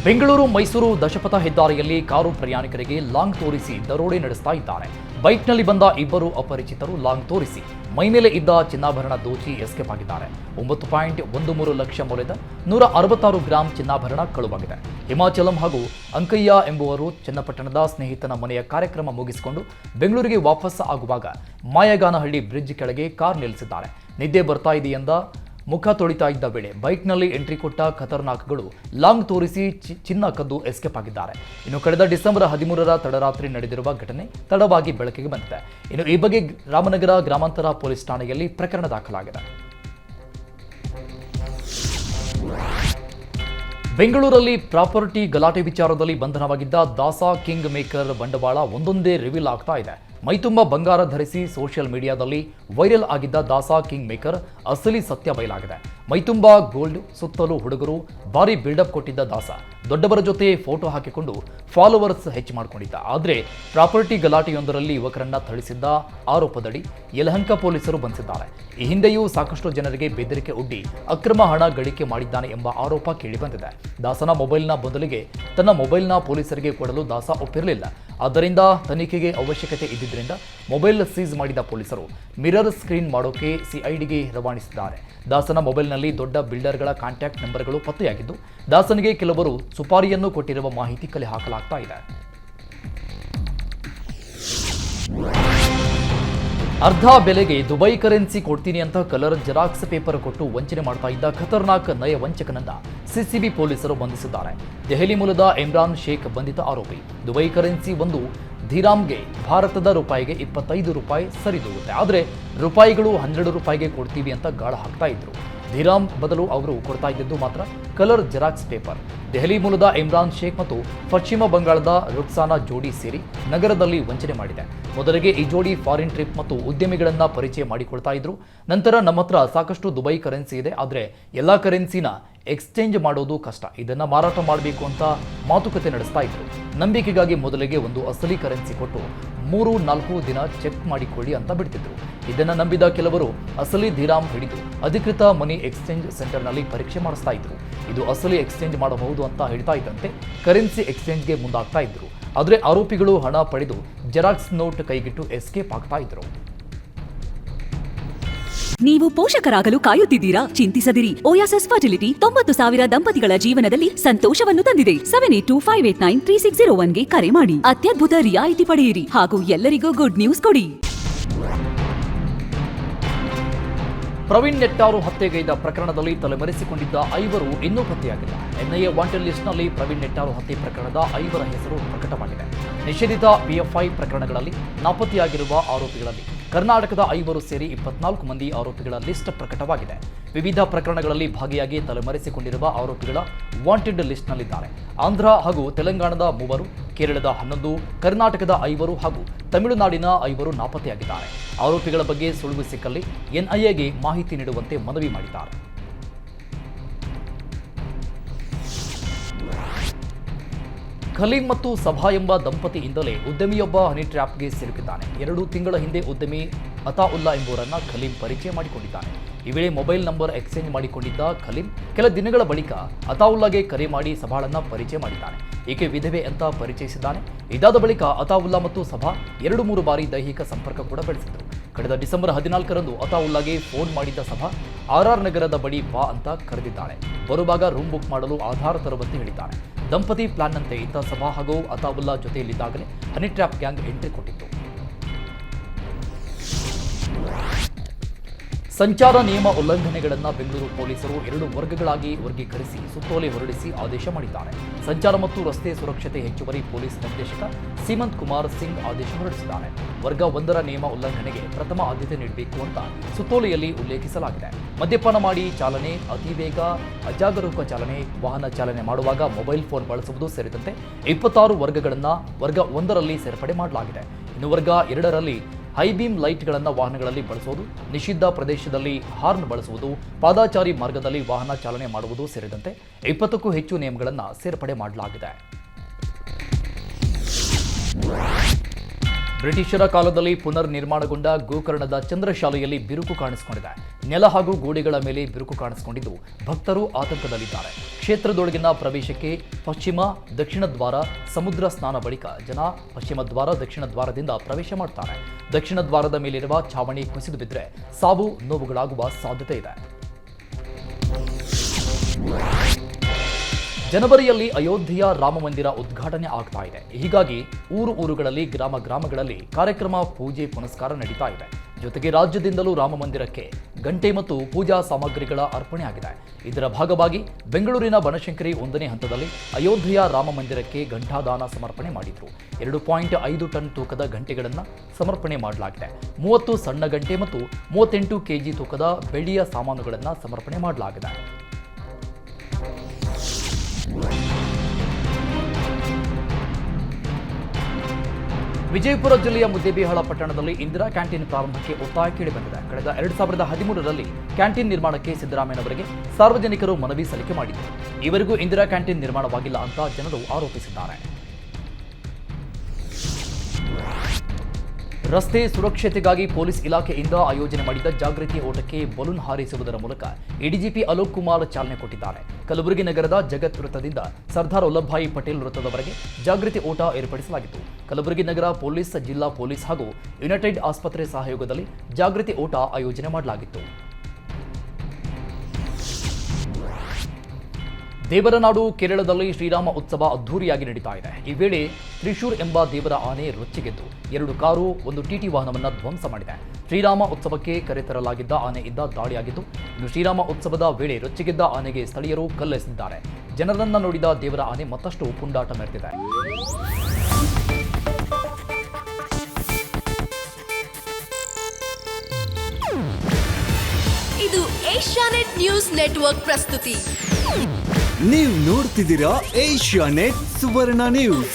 ಬೆಂಗಳೂರು ಮೈಸೂರು ದಶಪಥ ಹೆದ್ದಾರಿಯಲ್ಲಿ ಕಾರು ಪ್ರಯಾಣಿಕರಿಗೆ ಲಾಂಗ್ ತೋರಿಸಿ ದರೋಡೆ ನಡೆಸ್ತಾ ಇದ್ದಾರೆ. ಬೈಕ್ನಲ್ಲಿ ಬಂದ ಇಬ್ಬರು ಅಪರಿಚಿತರು ಲಾಂಗ್ ತೋರಿಸಿ ಮೈಮೇಲೆ ಇದ್ದ ಚಿನ್ನಾಭರಣ ದೋಚಿ ಎಸ್ಕೇಪ್ ಆಗಿದ್ದಾರೆ. 9.13 ಲಕ್ಷ ಮೌಲ್ಯದ 166 ಗ್ರಾಂ ಚಿನ್ನಾಭರಣ ಕಳುವಾಗಿದೆ. ಹಿಮಾಚಲಂ ಹಾಗೂ ಅಂಕಯ್ಯ ಎಂಬುವರು ಚನ್ನಪಟ್ಟಣದ ಸ್ನೇಹಿತನ ಮನೆಯ ಕಾರ್ಯಕ್ರಮ ಮುಗಿಸಿಕೊಂಡು ಬೆಂಗಳೂರಿಗೆ ವಾಪಸ್ ಆಗುವಾಗ ಮಾಯಗಾನಹಳ್ಳಿ ಬ್ರಿಡ್ಜ್ ಕೆಳಗೆ ಕಾರ್ ನಿಲ್ಲಿಸಿದ್ದಾರೆ. ನಿದ್ದೆ ಬರ್ತಾ ಇದೆಯೆಂದ ಮುಖ ತೊಳಿತಾ ಇದ್ದ ವೇಳೆ ಬೈಕ್ನಲ್ಲಿ ಎಂಟ್ರಿ ಕೊಟ್ಟ ಖತರ್ನಾಕ್ಗಳು ಲಾಂಗ್ ತೋರಿಸಿ ಚಿನ್ನ ಕದ್ದು ಎಸ್ಕೇಪ್ ಆಗಿದ್ದಾರೆ. ಇನ್ನು ಕಳೆದ ಡಿಸೆಂಬರ್ 13ರ ತಡರಾತ್ರಿ ನಡೆದಿರುವ ಘಟನೆ ತಡವಾಗಿ ಬೆಳಕಿಗೆ ಬಂದಿದೆ. ಇನ್ನು ಈ ಬಗ್ಗೆ ರಾಮನಗರ ಗ್ರಾಮಾಂತರ ಪೊಲೀಸ್ ಠಾಣೆಯಲ್ಲಿ ಪ್ರಕರಣ ದಾಖಲಾಗಿದೆ. ಬೆಂಗಳೂರಲ್ಲಿ ಪ್ರಾಪರ್ಟಿ ಗಲಾಟೆ ವಿಚಾರದಲ್ಲಿ ಬಂಧನವಾಗಿದ್ದ ದಾಸಾ ಕಿಂಗ್ ಮೇಕರ್ ಬಂಡವಾಳ ಒಂದೊಂದೇ ರಿವೀಲ್ ಆಗ್ತಾ ಇದೆ. ಮೈತುಂಬ ಬಂಗಾರ ಧರಿಸಿ ಸೋಷಿಯಲ್ ಮೀಡಿಯಾದಲ್ಲಿ ವೈರಲ್ ಆಗಿದ್ದ ದಾಸಾ ಕಿಂಗ್ ಮೇಕರ್ ಅಸಲಿ ಸತ್ಯ ಬಯಲಾಗಿದೆ. ಮೈತುಂಬ ಗೋಲ್ಡ್ ಸುತ್ತಲೂ ಹುಡುಗರು ಭಾರಿ ಬಿಲ್ಡಪ್ ಕೊಟ್ಟಿದ್ದ ದಾಸ ದೊಡ್ಡವರ ಜೊತೆ ಫೋಟೋ ಹಾಕಿಕೊಂಡು ಫಾಲೋವರ್ಸ್ ಹೆಚ್ಚು ಮಾಡಿಕೊಂಡಿದ್ದ. ಆದರೆ ಪ್ರಾಪರ್ಟಿ ಗಲಾಟೆಯೊಂದರಲ್ಲಿ ಯುವಕರನ್ನ ಥಳಿಸಿದ್ದ ಆರೋಪದಡಿ ಯಲಹಂಕ ಪೊಲೀಸರು ಬಂಧಿಸಿದ್ದಾರೆ. ಈ ಹಿಂದೆಯೂ ಸಾಕಷ್ಟು ಜನರಿಗೆ ಬೆದರಿಕೆ ಒಡ್ಡಿ ಅಕ್ರಮ ಹಣ ಗಳಿಕೆ ಮಾಡಿದ್ದಾನೆ ಎಂಬ ಆರೋಪ ಕೇಳಿಬಂದಿದೆ. ದಾಸನ ಮೊಬೈಲ್ನ ಬದಲಿಗೆ ತನ್ನ ಮೊಬೈಲ್ನ ಪೊಲೀಸರಿಗೆ ಕೊಡಲು ದಾಸ ಒಪ್ಪಿರಲಿಲ್ಲ. ಆದ್ದರಿಂದ ತನಿಖೆಗೆ ಅವಶ್ಯಕತೆ ಇದ್ದಿದ್ದರಿಂದ ಮೊಬೈಲ್ ಸೀಸ್ ಮಾಡಿದ ಪೊಲೀಸರು ಮಿರರ್ ಸ್ಕ್ರೀನ್ ಮಾಡೋಕೆ ಸಿಐಡಿಗೆ ರವಾನಿಸಿದ್ದಾರೆ. ದಾಸನ ಮೊಬೈಲ್ನಲ್ಲಿ ದೊಡ್ಡ ಬಿಲ್ಡರ್ಗಳ ಕಾಂಟ್ಯಾಕ್ಟ್ ನಂಬರ್ಗಳು ಪತ್ತೆಯಾಗಿದ್ದು ದಾಸನಿಗೆ ಕೆಲವರು ಸುಪಾರಿಯನ್ನು ಕೊಟ್ಟಿರುವ ಮಾಹಿತಿ ಕಲೆ ಹಾಕಲಾಗ್ತಾ ಇದೆ. ಅರ್ಧ ಬೆಲೆಗೆ ದುಬೈ ಕರೆನ್ಸಿ ಕೊಡ್ತೀನಿ ಅಂತ ಕಲರ್ ಜೆರಾಕ್ಸ್ ಪೇಪರ್ ಕೊಟ್ಟು ವಂಚನೆ ಮಾಡ್ತಾ ಇದ್ದ ಖತರ್ನಾಕ್ ನಯ ವಂಚಕನನ್ನ ಸಿಸಿಬಿ ಪೊಲೀಸರು ಬಂಧಿಸಿದ್ದಾರೆ. ದೆಹಲಿ ಮೂಲದ ಇಮ್ರಾನ್ ಶೇಖ್ ಬಂಧಿತ ಆರೋಪಿ. ದುಬೈ ಕರೆನ್ಸಿ ಒಂದು ದಿರಾಮ್ಗೆ ಭಾರತದ ರೂಪಾಯಿಗೆ 25 ರೂಪಾಯಿ ಸರಿದೂಗುತ್ತೆ. ಆದರೆ ರೂಪಾಯಿಗಳು 12 ರೂಪಾಯಿಗೆ ಕೊಡ್ತೀವಿ ಅಂತ ಗಾಳ ಹಾಕ್ತಾ ಇದ್ರು. ದಿರಾಮ್ ಬದಲು ಅವರು ಕೊಡ್ತಾ ಇದ್ದದ್ದು ಮಾತ್ರ ಕಲರ್ ಜೆರಾಕ್ಸ್ ಪೇಪರ್. ದೆಹಲಿ ಮೂಲದ ಇಮ್ರಾನ್ ಶೇಖ್ ಮತ್ತು ಪಶ್ಚಿಮ ಬಂಗಾಳದ ರುಕ್ಸಾನಾ ಜೋಡಿ ಸೇರಿ ನಗರದಲ್ಲಿ ವಂಚನೆ ಮಾಡಿದೆ. ಮೊದಲಿಗೆ ಈ ಜೋಡಿ ಫಾರಿನ್ ಟ್ರಿಪ್ ಮತ್ತು ಉದ್ಯಮಿಗಳನ್ನ ಪರಿಚಯ ಮಾಡಿಕೊಳ್ತಾ ಇದ್ರು. ನಂತರ ನಮ್ಮ ಹತ್ರ ಸಾಕಷ್ಟು ದುಬೈ ಕರೆನ್ಸಿ ಇದೆ, ಆದರೆ ಎಲ್ಲ ಕರೆನ್ಸಿನ ಎಕ್ಸ್ಚೇಂಜ್ ಮಾಡೋದು ಕಷ್ಟ, ಇದನ್ನ ಮಾರಾಟ ಮಾಡಬೇಕು ಅಂತ ಮಾತುಕತೆ ನಡೆಸ್ತಾ ಇದ್ರು. ನಂಬಿಕೆಗಾಗಿ ಮೊದಲಿಗೆ ಒಂದು ಅಸಲಿ ಕರೆನ್ಸಿ ಕೊಟ್ಟು 3-4 ದಿನ ಚೆಕ್ ಮಾಡಿಕೊಳ್ಳಿ ಅಂತ ಬಿಡ್ತಿದ್ರು. ಇದನ್ನ ನಂಬಿದ ಕೆಲವರು ಅಸಲಿ ದಿರಾಮ್ ಹಿಡಿದು ಅಧಿಕೃತ ಮನಿ ಎಕ್ಸ್ಚೇಂಜ್ ಸೆಂಟರ್ನಲ್ಲಿ ಪರೀಕ್ಷೆ ಮಾಡಿಸ್ತಾ ಇದ್ರು. ಇದು ಅಸಲಿ ಎಕ್ಸ್ಚೇಂಜ್ ಮಾಡಬಹುದು ಅಂತ ಹೇಳ್ತಾ ಇದ್ದಂತೆ ಕರೆನ್ಸಿ ಎಕ್ಸ್ಚೇಂಜ್ಗೆ ಮುಂದಾಗ್ತಾ ಇದ್ರು. ಆದರೆ ಆರೋಪಿಗಳು ಹಣ ಪಡೆದು ಜೆರಾಕ್ಸ್ ನೋಟ್ ಕೈಗಿಟ್ಟು ಎಸ್ಕೇಪ್ ಆಗ್ತಾ ಇದ್ರು. ನೀವು ಪೋಷಕರಾಗಲು ಕಾಯುತ್ತಿದ್ದೀರಾ? ಚಿಂತಿಸದಿರಿ. ಓಯಾಸಿಸ್ ಫರ್ಟಿಲಿಟಿ 90,000 ದಂಪತಿಗಳ ಜೀವನದಲ್ಲಿ ಸಂತೋಷವನ್ನು ತಂದಿದೆ. 7825893601ಗೆ ಕರೆ ಮಾಡಿ. ಅತ್ಯದ್ಭುತ ರಿಯಾಯಿತಿ ಪಡೆಯಿರಿ ಹಾಗೂ ಎಲ್ಲರಿಗೂ ಗುಡ್ ನ್ಯೂಸ್ ಕೊಡಿ. ಪ್ರವೀಣ್ ನೆಟ್ಟಾರು ಹತ್ಯೆಗೈದ ಪ್ರಕರಣದಲ್ಲಿ ತಲೆಮರೆಸಿಕೊಂಡಿದ್ದ 5 ಇನ್ನೂ ಪತ್ತೆಯಾಗಿಲ್ಲ. ಎನ್ಐಎ ವಾಂಟೆಡ್ ಲಿಸ್ಟ್ನಲ್ಲಿ ಪ್ರವೀಣ್ ನೆಟ್ಟಾರು ಹತ್ಯೆ ಪ್ರಕರಣದ 5 ಹೆಸರು ಪ್ರಕಟವಾಗಿದೆ. ನಿಷೇಧಿತ ಪಿಎಫ್ಐ ಪ್ರಕರಣಗಳಲ್ಲಿ ನಾಪತ್ತೆಯಾಗಿರುವ ಆರೋಪಿಗಳಲ್ಲಿ ಕರ್ನಾಟಕದ 5 ಸೇರಿ 24 ಮಂದಿ ಆರೋಪಿಗಳ ಲಿಸ್ಟ್ ಪ್ರಕಟವಾಗಿದೆ. ವಿವಿಧ ಪ್ರಕರಣಗಳಲ್ಲಿ ಭಾಗಿಯಾಗಿ ತಲೆಮರೆಸಿಕೊಂಡಿರುವ ಆರೋಪಿಗಳ ವಾಂಟೆಡ್ ಲಿಸ್ಟ್ನಲ್ಲಿದ್ದಾರೆ. ಆಂಧ್ರ ಹಾಗೂ ತೆಲಂಗಾಣದ 3, ಕೇರಳದ 11, ಕರ್ನಾಟಕದ 5 ಹಾಗೂ ತಮಿಳುನಾಡಿನ 5 ನಾಪತ್ತೆಯಾಗಿದ್ದಾರೆ. ಆರೋಪಿಗಳ ಬಗ್ಗೆ ಸುಳಿವು ಸಿಕ್ಕಲ್ಲಿ ಎನ್ಐಎಗೆ ಮಾಹಿತಿ ನೀಡುವಂತೆ ಮನವಿ ಮಾಡಿದ್ದಾರೆ. ಖಲೀಂ ಮತ್ತು ಸಭಾ ಎಂಬ ದಂಪತಿಯಿಂದಲೇ ಉದ್ಯಮಿಯೊಬ್ಬ ಹನಿ ಟ್ರ್ಯಾಪ್ಗೆ ಸಿಲುಕಿದ್ದಾನೆ. 2 ತಿಂಗಳ ಹಿಂದೆ ಉದ್ಯಮಿ ಅತಾವುಲ್ಲಾ ಎಂಬುವರನ್ನ ಖಲೀಂ ಪರಿಚಯ ಮಾಡಿಕೊಂಡಿದ್ದಾನೆ. ಈ ವೇಳೆ ಮೊಬೈಲ್ ನಂಬರ್ ಎಕ್ಸ್ಚೇಂಜ್ ಮಾಡಿಕೊಂಡಿದ್ದ ಖಲೀಂ ಕೆಲ ದಿನಗಳ ಬಳಿಕ ಅತಾವುಲ್ಲಾಗೆ ಕರೆ ಮಾಡಿ ಸಭಾಳನ್ನ ಪರಿಚಯ ಮಾಡಿದ್ದಾನೆ. ಈಕೆ ವಿಧವೆ ಅಂತ ಪರಿಚಯಿಸಿದ್ದಾನೆ. ಇದಾದ ಬಳಿಕ ಅತಾವುಲ್ಲಾ ಮತ್ತು ಸಭಾ 2-3 ಬಾರಿ ದೈಹಿಕ ಸಂಪರ್ಕ ಕೂಡ ಬೆಳೆಸಿದರು. ಕಳೆದ ಡಿಸೆಂಬರ್ 14ರಂದು ಅತಾವುಲ್ಲಾಗೆ ಫೋನ್ ಮಾಡಿದ್ದ ಸಭಾ ಆರ್ಆರ್ ನಗರದ ಬಳಿ ಬಾ ಅಂತ ಕರೆದಿದ್ದಾಳೆ. ಬರುವಾಗ ರೂಮ್ ಬುಕ್ ಮಾಡಲು ಆಧಾರ್ ತರುವಂತೆ ಹೇಳಿದ್ದಾನೆ. ದಂಪತಿ ಪ್ಲಾನ್ನಂತೆ ಇದ್ದ ಸಭಾ ಹಾಗೂ ಅತಾವುಲ್ಲಾ ಜೊತೆಯಲ್ಲಿದ್ದಾಗಲೇ ಹನಿ ಟ್ರ್ಯಾಪ್ ಗ್ಯಾಂಗ್ ಎಂಟ್ರಿ ಕೊಟ್ಟಿತ್ತು. ಸಂಚಾರ ನಿಯಮ ಉಲ್ಲಂಘನೆಗಳನ್ನು ಬೆಂಗಳೂರು ಪೊಲೀಸರು 2 ವರ್ಗಗಳಾಗಿ ವರ್ಗೀಕರಿಸಿ ಸುತ್ತೋಲೆ ಹೊರಡಿಸಿ ಆದೇಶ ಮಾಡಿದ್ದಾರೆ. ಸಂಚಾರ ಮತ್ತು ರಸ್ತೆ ಸುರಕ್ಷತೆ ಹೆಚ್ಚುವರಿ ಪೊಲೀಸ್ ನಿರ್ದೇಶಕ ಸೀಮಂತ್ ಕುಮಾರ್ ಸಿಂಗ್ ಆದೇಶ ಹೊರಡಿಸಿದ್ದಾರೆ. ವರ್ಗ 1ರ ನಿಯಮ ಉಲ್ಲಂಘನೆಗೆ ಪ್ರಥಮ ಆದ್ಯತೆ ನೀಡಬೇಕು ಅಂತ ಸುತ್ತೋಲೆಯಲ್ಲಿ ಉಲ್ಲೇಖಿಸಲಾಗಿದೆ. ಮದ್ಯಪಾನ ಮಾಡಿ ಚಾಲನೆ, ಅತಿವೇಗ, ಅಜಾಗರೂಕ ಚಾಲನೆ, ವಾಹನ ಚಾಲನೆ ಮಾಡುವಾಗ ಮೊಬೈಲ್ ಫೋನ್ ಬಳಸುವುದು ಸೇರಿದಂತೆ 26 ವರ್ಗಗಳನ್ನು ವರ್ಗ 1ರಲ್ಲಿ ಸೇರ್ಪಡೆ ಮಾಡಲಾಗಿದೆ. ಇನ್ನು ವರ್ಗ 2ರಲ್ಲಿ ಹೈಬೀಮ್ ಲೈಟ್ಗಳನ್ನು ವಾಹನಗಳಲ್ಲಿ ಬಳಸುವುದು, ನಿಷಿದ್ಧ ಪ್ರದೇಶದಲ್ಲಿ ಹಾರ್ನ್ ಬಳಸುವುದು, ಪಾದಾಚಾರಿ ಮಾರ್ಗದಲ್ಲಿ ವಾಹನ ಚಾಲನೆ ಮಾಡುವುದು ಸೇರಿದಂತೆ 20ಕ್ಕೂ ಹೆಚ್ಚು ನಿಯಮಗಳನ್ನು ಸೇರ್ಪಡೆ ಮಾಡಲಾಗಿದೆ. ಬ್ರಿಟಿಷರ ಕಾಲದಲ್ಲಿ ಪುನರ್ ನಿರ್ಮಾಣಗೊಂಡ ಗೋಕರ್ಣದ ಚಂದ್ರಶಾಲೆಯಲ್ಲಿ ಬಿರುಕು ಕಾಣಿಸಿಕೊಂಡಿದೆ. ನೆಲ ಹಾಗೂ ಗೋಡೆಗಳ ಮೇಲೆ ಬಿರುಕು ಕಾಣಿಸಿಕೊಂಡಿದ್ದು ಭಕ್ತರು ಆತಂಕದಲ್ಲಿದ್ದಾರೆ. ಕ್ಷೇತ್ರದೊಳಗಿನ ಪ್ರವೇಶಕ್ಕೆ ಪಶ್ಚಿಮ, ದಕ್ಷಿಣ ದ್ವಾರ, ಸಮುದ್ರ ಸ್ನಾನ ಬಳಿಕ ಜನ ಪಶ್ಚಿಮ ದ್ವಾರ, ದಕ್ಷಿಣ ದ್ವಾರದಿಂದ ಪ್ರವೇಶ ಮಾಡ್ತಾರೆ. ದಕ್ಷಿಣ ದ್ವಾರದ ಮೇಲಿರುವ ಛಾವಣಿ ಕುಸಿದು ಬಿದ್ದರೆ ಸಾವು ನೋವುಗಳಾಗುವ ಸಾಧ್ಯತೆ ಇದೆ. ಜನವರಿಯಲ್ಲಿ ಅಯೋಧ್ಯೆಯ ರಾಮ ಮಂದಿರ ಉದ್ಘಾಟನೆ ಆಗ್ತಾ ಇದೆ. ಹೀಗಾಗಿ ಊರುಗಳಲ್ಲಿ ಗ್ರಾಮಗಳಲ್ಲಿ ಕಾರ್ಯಕ್ರಮ, ಪೂಜೆ ಪುನಸ್ಕಾರ ನಡೀತಾ ಇದೆ. ಜೊತೆಗೆ ರಾಜ್ಯದಿಂದಲೂ ರಾಮ ಮಂದಿರಕ್ಕೆ ಗಂಟೆ ಮತ್ತು ಪೂಜಾ ಸಾಮಗ್ರಿಗಳ ಅರ್ಪಣೆ ಆಗಿದೆ. ಇದರ ಭಾಗವಾಗಿ ಬೆಂಗಳೂರಿನ ಬನಶಂಕರಿ 1ನೇ ಹಂತದಲ್ಲಿ ಅಯೋಧ್ಯೆಯ ರಾಮ ಮಂದಿರಕ್ಕೆ ಘಂಟಾದಾನ ಸಮರ್ಪಣೆ ಮಾಡಿದ್ರು. 2.5 ಟನ್ ತೂಕದ ಗಂಟೆಗಳನ್ನು ಸಮರ್ಪಣೆ ಮಾಡಲಾಗಿದೆ. 30 ಸಣ್ಣ ಗಂಟೆ ಮತ್ತು 38 ಕೆಜಿ ತೂಕದ ಬೆಳ್ಳಿಯ ಸಾಮಾನುಗಳನ್ನು ಸಮರ್ಪಣೆ ಮಾಡಲಾಗಿದೆ. ವಿಜಯಪುರ ಜಿಲ್ಲೆಯ ಮುದ್ದೇಬಿಹಾಳ ಪಟ್ಟಣದಲ್ಲಿ ಇಂದಿರಾ ಕ್ಯಾಂಟೀನ್ ಪ್ರಾರಂಭಕ್ಕೆ ಒತ್ತಾಯ ಕೇಳಿಬಂದಿದೆ. ಕಳೆದ 2013ರಲ್ಲಿ ಕ್ಯಾಂಟೀನ್ ನಿರ್ಮಾಣಕ್ಕೆ ಸಿದ್ದರಾಮಯ್ಯನವರಿಗೆ ಸಾರ್ವಜನಿಕರು ಮನವಿ ಸಲ್ಲಿಕೆ ಮಾಡಿದರು. ಈವರೆಗೂ ಇಂದಿರಾ ಕ್ಯಾಂಟೀನ್ ನಿರ್ಮಾಣವಾಗಿಲ್ಲ ಅಂತ ಜನರು ಆರೋಪಿಸಿದ್ದಾರೆ. ರಸ್ತೆ ಸುರಕ್ಷತೆಗಾಗಿ ಪೊಲೀಸ್ ಇಲಾಖೆಯಿಂದ ಆಯೋಜನೆ ಮಾಡಿದ ಜಾಗೃತಿ ಓಟಕ್ಕೆ ಬಲೂನ್ ಹಾರಿಸುವುದರ ಮೂಲಕ ಎಡಿಜಿಪಿ ಅಲೋಕ್ ಕುಮಾರ್ ಚಾಲನೆ ಕೊಟ್ಟಿದ್ದಾರೆ. ಕಲಬುರಗಿ ನಗರದ ಜಗತ್ ವೃತ್ತದಿಂದ ಸರ್ದಾರ್ ವಲ್ಲಭಭಾಯಿ ಪಟೇಲ್ ವೃತ್ತದವರೆಗೆ ಜಾಗೃತಿ ಓಟ ಏರ್ಪಡಿಸಲಾಗಿತ್ತು. ಕಲಬುರಗಿ ನಗರ ಪೊಲೀಸ್, ಜಿಲ್ಲಾ ಪೊಲೀಸ್ ಹಾಗೂ ಯುನೈಟೆಡ್ ಆಸ್ಪತ್ರೆ ಸಹಯೋಗದಲ್ಲಿ ಜಾಗೃತಿ ಓಟ ಆಯೋಜನೆ ಮಾಡಲಾಗಿತ್ತು. ದೇವರನಾಡು ಕೇರಳದಲ್ಲಿ ಶ್ರೀರಾಮ ಉತ್ಸವ ಅದ್ಧೂರಿಯಾಗಿ ನಡೀತಾ ಇದೆ. ಈ ವೇಳೆ ತ್ರಿಶೂರ್ ಎಂಬ ದೇವರ ಆನೆ ರೊಚ್ಚಿಗೆದ್ದು 2 ಕಾರು, 1 ಟಿಟಿ ವಾಹನವನ್ನು ಧ್ವಂಸ ಮಾಡಿದೆ. ಶ್ರೀರಾಮ ಉತ್ಸವಕ್ಕೆ ಕರೆತರಲಾಗಿದ್ದ ಆನೆಯಿಂದ ದಾಳಿಯಾಗಿದ್ದು, ಇನ್ನು ಶ್ರೀರಾಮ ಉತ್ಸವದ ವೇಳೆ ರೊಚ್ಚಿಗೆದ್ದ ಆನೆಗೆ ಸ್ಥಳೀಯರು ಕಲ್ಲೆಸೆದಿದ್ದಾರೆ. ಜನರನ್ನ ನೋಡಿದ ದೇವರ ಆನೆ ಮತ್ತಷ್ಟು ಪುಂಡಾಟ ಮೆರೆದಿದೆ. ಇದು ಏಷ್ಯಾನೆಟ್ ನ್ಯೂಸ್ ನೆಟ್ವರ್ಕ್ ಪ್ರಸ್ತುತಿ. ನೀವು ನೋಡ್ತಿದ್ದೀರಾ ಏಷ್ಯಾನೆಟ್ ಸುವರ್ಣ ನ್ಯೂಸ್.